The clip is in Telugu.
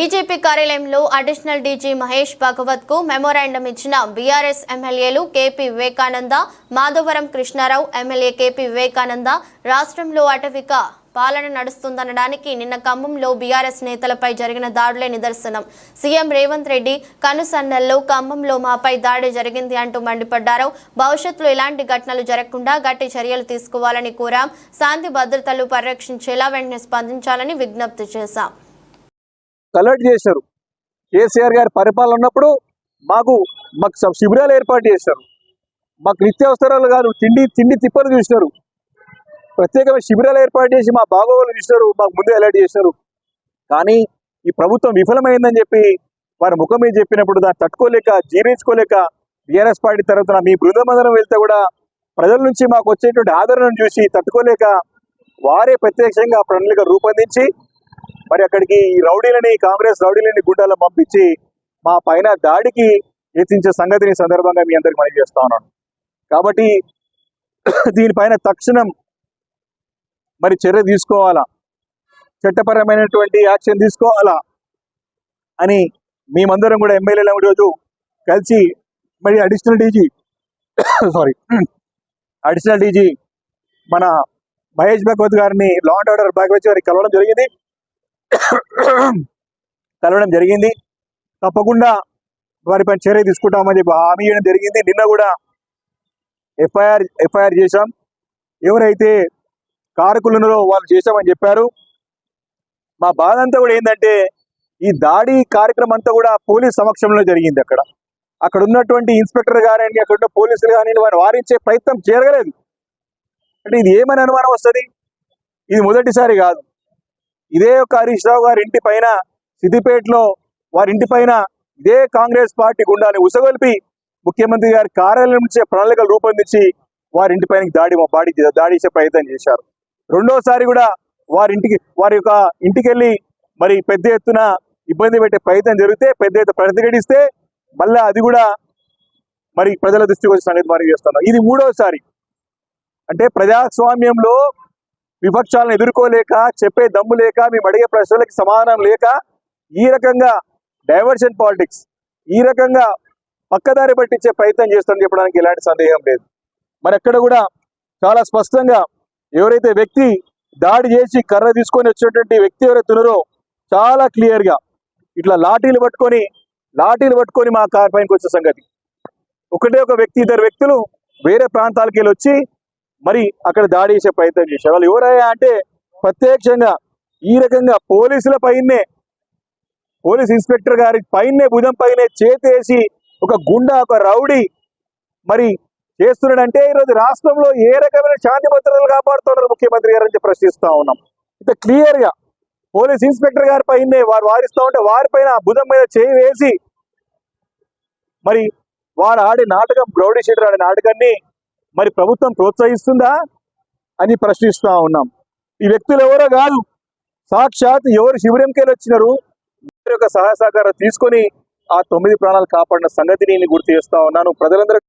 డీజీపీ కార్యాలయంలో అడిషనల్ డీజీ మహేష్ భగవత్ కు మెమోరాండం ఇచ్చిన బీఆర్ఎస్ ఎమ్మెల్యేలు KP Vivekananda, Madhavaram Krishnarao. MLA KP Vivekananda రాష్ట్రంలో అటవిక పాలన నడుస్తుందనడానికి నిన్న ఖమ్మంలో బీఆర్ఎస్ నేతలపై జరిగిన దాడులే నిదర్శనం. సీఎం రేవంత్ రెడ్డి కనుసన్నల్లో ఖమ్మంలో మాపై దాడి జరిగింది అంటూ మండిపడ్డారు. భవిష్యత్తులో ఇలాంటి ఘటనలు జరగకుండా గట్టి చర్యలు తీసుకోవాలని కోరాం. శాంతి భద్రతలు పరిరక్షించేలా వెంటనే స్పందించాలని విజ్ఞప్తి చేశాం. అలర్ట్ చేశారు. కేసీఆర్ గారి పరిపాలన ఉన్నప్పుడు మాకు శిబిరాలు ఏర్పాటు చేశారు. మాకు నిత్యావసరాలు కాదు, తిండి తిప్పలు చూసినారు. ప్రత్యేకమైన శిబిరాలు ఏర్పాటు చేసి మా బాగోగులు చూసినారు. మాకు ముందే అలర్ట్ చేశారు. కానీ ఈ ప్రభుత్వం విఫలమైందని చెప్పి వారి ముఖం మీద చెప్పినప్పుడు దాన్ని తట్టుకోలేక, జీర్ణించుకోలేక బీఆర్ఎస్ పార్టీ తరఫున మీ బృందమందరం వెళ్తే కూడా ప్రజల నుంచి మాకు వచ్చేటువంటి ఆదరణను చూసి తట్టుకోలేక వారే ప్రత్యక్షంగా ప్రణాళిక రూపొందించి మరి అక్కడికి రౌడీలని, కాంగ్రెస్ రౌడీలని గుండాలను పంపించి మా పైన దాడికి యత్నించే సంగతిని సందర్భంగా మీ అందరికి మనవి చేస్తా ఉన్నాను. కాబట్టి దీనిపైన తక్షణం మరి చర్య తీసుకోవాలా, చట్టపరమైనటువంటి యాక్షన్ తీసుకోవాలా అని మేమందరం కూడా ఎమ్మెల్యేల రోజు కలిసి మరి అడిషనల్ డీజీ మన మహేష్ భగవత్ గారిని, లా అండ్ ఆర్డర్ భగవత్ గారికి కలవడం జరిగింది. తప్పకుండా వారిపై చర్య తీసుకుంటామని చెప్పి హామీ ఇవ్వడం జరిగింది. నిన్న కూడా ఎఫ్ఐఆర్ చేశాం. ఎవరైతే కారకులను వాళ్ళు చేశామని చెప్పారు. మా బాధ అంతా కూడా ఏంటంటే ఈ దాడి కార్యక్రమం అంతా కూడా పోలీస్ సమక్షంలో జరిగింది. అక్కడ ఉన్నటువంటి ఇన్స్పెక్టర్ గారండి, అక్కడ ఉన్న పోలీసులు కానివ్వండి, వారిని వారించే ప్రయత్నం జరగలేదు. అంటే ఇది ఏమని అనుమానం వస్తుంది? ఇది మొదటిసారి కాదు. ఇదే ఒక హరీష్ రావు గారి ఇంటి పైన, సిద్దిపేటలో వారి ఇంటి పైన ఇదే కాంగ్రెస్ పార్టీ గుండాన్ని ఉసగొల్పి ముఖ్యమంత్రి గారి కార్యాలయం నుంచే ప్రణాళికలు రూపొందించి వారి ఇంటి పైన దాడి చేసే ప్రయత్నం చేశారు. రెండోసారి కూడా వారి యొక్క ఇంటికి వెళ్ళి మరి పెద్ద ఎత్తున ఇబ్బంది పెట్టే ప్రయత్నం జరిగితే, పెద్ద ఎత్తున ప్రతిఘటిస్తే మళ్ళా అది కూడా మరి ప్రజల దృష్టికి వచ్చే సంగతి మరి చేస్తున్నారు. ఇది మూడోసారి. అంటే ప్రజాస్వామ్యంలో విపక్షాలను ఎదుర్కోలేక, చెప్పే దమ్ము లేక, మేము అడిగే ప్రశ్నలకి సమాధానం లేక ఈ రకంగా డైవర్షన్ పాలిటిక్స్, ఈ రకంగా పక్కదారి పట్టించే ప్రయత్నం చేస్తారని చెప్పడానికి ఎలాంటి సందేహం లేదు. మరి అక్కడ కూడా చాలా స్పష్టంగా ఎవరైతే వ్యక్తి దాడి చేసి కర్ర తీసుకొని వచ్చేటువంటి వ్యక్తి ఎవరైతే ఉన్నారో చాలా క్లియర్గా ఇట్లా లాఠీలు పట్టుకొని మా కార్ పైనకి వచ్చే సంగతి. ఒక వ్యక్తి, ఇద్దరు వ్యక్తులు వేరే ప్రాంతాలకు వెళ్ళి వచ్చి మరి అక్కడ దాడి చేసే ప్రయత్నం చేశారు. వాళ్ళు ఎవరయ్యా అంటే ప్రత్యక్షంగా ఈ రకంగా పోలీసుల పైనే, పోలీస్ ఇన్స్పెక్టర్ గారి పైనే, భుజం పైనే చేతేసి ఒక గుండా, ఒక రౌడీ మరి చేస్తున్నాడంటే ఈరోజు రాష్ట్రంలో ఏ రకమైన శాంతి భద్రతలు కాపాడుతున్నారు ముఖ్యమంత్రి గారు అని ప్రశ్నిస్తా ఉన్నాం. ఇంత క్లియర్ గా పోలీస్ ఇన్స్పెక్టర్ గారి పైనే వారు వారిస్తూ ఉంటే వారిపైన భుజం మీద చేయి వేసి మరి వారు ఆడే నాటకం, రౌడీ షీటర్ ఆడే నాటకాన్ని మరి ప్రభుత్వం ప్రోత్సహిస్తుందా అని ప్రశ్నిస్తా ఉన్నాం. ఈ వ్యక్తులు ఎవరో కాదు, సాక్షాత్ ఎవరు శిబిరంకెళ్ళి వచ్చినారు, యొక్క సహాయ సహకారం తీసుకొని ఆ 9 ప్రాణాలు కాపాడిన సంగతిని గుర్తు చేస్తా ఉన్నాను. ప్రజలందరూ